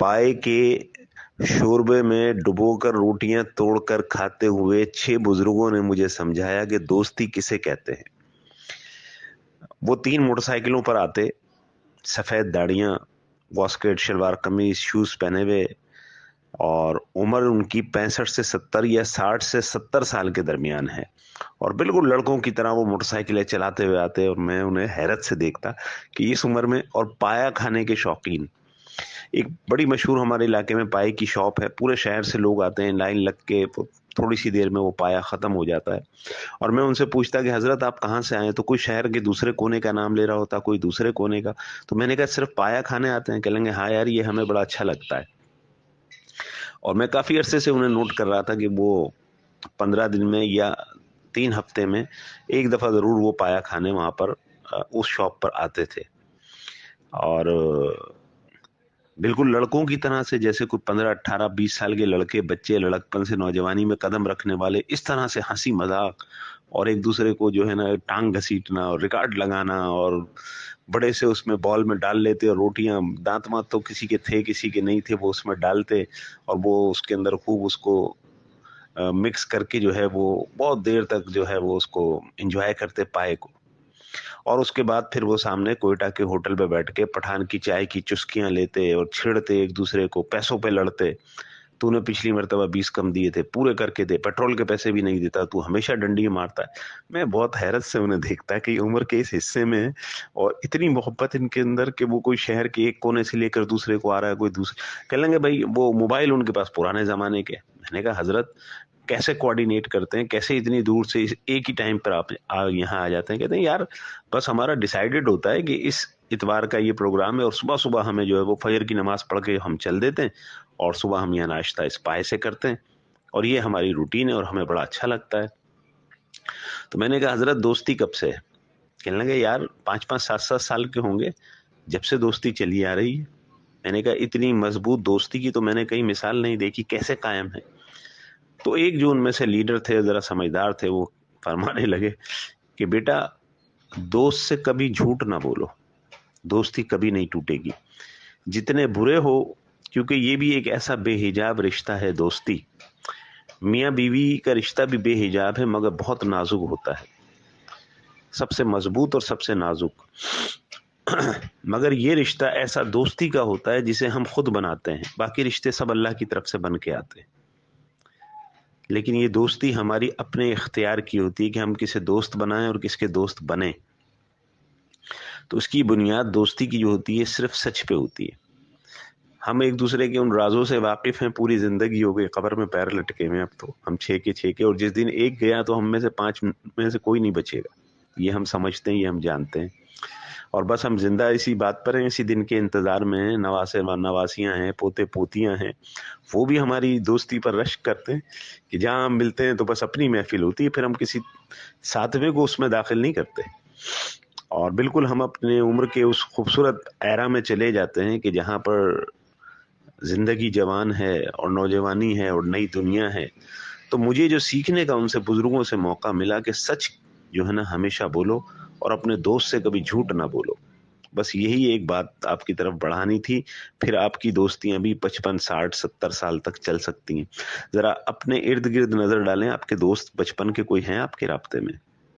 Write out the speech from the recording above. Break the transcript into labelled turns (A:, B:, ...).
A: پائے کے شوربے میں ڈبو کر روٹیاں توڑ کر کھاتے ہوئے 6 بزرگوں نے مجھے سمجھایا کہ دوستی کسے کہتے ہیں۔ وہ 3 موٹر سائیکلوں پر آتے، سفید داڑیاں، واسکٹ، شلوار قمیض، شوز پہنے ہوئے، اور عمر ان کی 65 سے 70 یا 60 سے 70 سال کے درمیان ہے، اور بالکل لڑکوں کی طرح وہ موٹر سائیکلیں چلاتے ہوئے آتے، اور میں انہیں حیرت سے دیکھتا کہ اس عمر میں، اور پایا کھانے کے شوقین۔ ایک بڑی مشہور ہمارے علاقے میں پائے کی شاپ ہے، پورے شہر سے لوگ آتے ہیں لائن لگ کے، تھوڑی سی دیر میں وہ پایا ختم ہو جاتا ہے، اور میں ان سے پوچھتا کہ حضرت آپ کہاں سے آئے؟ تو کوئی شہر کے دوسرے کونے کا نام لے رہا ہوتا، کوئی دوسرے کونے کا، تو میں نے کہا صرف پایا کھانے آتے ہیں؟ کہیں گے ہاں یار یہ ہمیں بڑا اچھا لگتا ہے۔ اور میں کافی عرصے سے انہیں نوٹ کر رہا تھا کہ وہ 15 دن میں یا 3 ہفتے میں ایک دفعہ ضرور وہ پایا کھانے وہاں پر اس شاپ پر آتے تھے، اور بالکل لڑکوں کی طرح سے، جیسے کوئی 15 18 20 سال کے لڑکے بچے لڑکپن سے نوجوانی میں قدم رکھنے والے، اس طرح سے ہنسی مذاق، اور ایک دوسرے کو جو ہے نا ٹانگ گھسیٹنا اور ریکارڈ لگانا، اور بڑے سے اس میں بال میں ڈال لیتے، اور روٹیاں دانت مات تو کسی کے تھے کسی کے نہیں تھے، وہ اس میں ڈالتے، اور وہ اس کے اندر خوب اس کو مکس کر کے جو ہے وہ بہت دیر تک جو ہے وہ اس کو انجوائے کرتے پائے کو، اور اس کے بعد پھر وہ سامنے کوئٹہ کے ہوٹل پہ بیٹھ کے پٹھان کی چائے کی چسکیاں لیتے اور چھڑتے ایک دوسرے کو، پیسوں پہ لڑتے، تو نے پچھلی مرتبہ 20 کم دیے تھے، پورے کر کے دے، پیٹرول کے پیسے بھی نہیں دیتا، تو ہمیشہ ڈنڈی مارتا ہے۔ میں بہت حیرت سے انہیں دیکھتا کہ عمر کے اس حصے میں، اور اتنی محبت ان کے اندر کہ وہ کوئی شہر کے ایک کونے سے لے کر دوسرے کو آ رہا ہے، کوئی دوسرے کہہ لیں گے بھائی وہ موبائل ان کے پاس پرانے زمانے کے۔ میں نے کہا حضرت کیسے کوآرڈینیٹ کرتے ہیں، کیسے اتنی دور سے ایک ہی ٹائم پر آپ یہاں آ جاتے ہیں؟ کہتے ہیں یار بس ہمارا ڈیسائیڈڈ ہوتا ہے کہ اس اتوار کا یہ پروگرام ہے، اور صبح صبح ہمیں جو ہے وہ فجر کی نماز پڑھ کے ہم چل دیتے ہیں، اور صبح ہم یہاں ناشتہ اس پائے سے کرتے ہیں، اور یہ ہماری روٹین ہے، اور ہمیں بڑا اچھا لگتا ہے۔ تو میں نے کہا حضرت دوستی کب سے ہے؟ کہنے لگے یار 5 5 7 7 سال کے ہوں گے جب سے دوستی چلی آ رہی ہے۔ میں نے کہا اتنی مضبوط دوستی کی تو میں نے کہیں مثال نہیں دیکھی، کیسے قائم ہے؟ تو ایک جو ان میں سے لیڈر تھے، ذرا سمجھدار تھے، وہ فرمانے لگے کہ بیٹا دوست سے کبھی جھوٹ نہ بولو، دوستی کبھی نہیں ٹوٹے گی، جتنے برے ہو، کیونکہ یہ بھی ایک ایسا بے حجاب رشتہ ہے دوستی۔ میاں بیوی کا رشتہ بھی بے حجاب ہے مگر بہت نازک ہوتا ہے، سب سے مضبوط اور سب سے نازک، مگر یہ رشتہ ایسا دوستی کا ہوتا ہے جسے ہم خود بناتے ہیں، باقی رشتے سب اللہ کی طرف سے بن کے آتے ہیں، لیکن یہ دوستی ہماری اپنے اختیار کی ہوتی ہے کہ ہم کسے دوست بنائیں اور کس کے دوست بنیں۔ تو اس کی بنیاد دوستی کی جو ہوتی ہے صرف سچ پہ ہوتی ہے۔ ہم ایک دوسرے کے ان رازوں سے واقف ہیں، پوری زندگی ہو گئی قبر میں پیر لٹکے ہوئے، اب تو ہم 6 کے، اور جس دن ایک گیا تو ہم میں سے 5 میں سے کوئی نہیں بچے گا، یہ ہم سمجھتے ہیں، یہ ہم جانتے ہیں، اور بس ہم زندہ اسی بات پر ہیں، اسی دن کے انتظار میں ہیں، نواسے نواسیاں ہیں، پوتے پوتیاں ہیں، وہ بھی ہماری دوستی پر رشک کرتے ہیں کہ جہاں ہم ملتے ہیں تو بس اپنی محفل ہوتی ہے، پھر ہم کسی ساتویں کو اس میں داخل نہیں کرتے، اور بالکل ہم اپنے عمر کے اس خوبصورت ایرا میں چلے جاتے ہیں کہ جہاں پر زندگی جوان ہے اور نوجوانی ہے اور نئی دنیا ہے۔ تو مجھے جو سیکھنے کا ان سے بزرگوں سے موقع ملا کہ سچ جو ہے نا ہمیشہ بولو، اور اپنے دوست سے کبھی جھوٹ نہ بولو، بس یہی ایک بات آپ کی طرف بڑھانی تھی، پھر آپ کی دوستیاں بھی 55 60 70 سال تک چل سکتی ہیں۔ ذرا اپنے ارد گرد نظر ڈالیں، آپ کے دوست بچپن کے کوئی ہیں آپ کے رابطے میں؟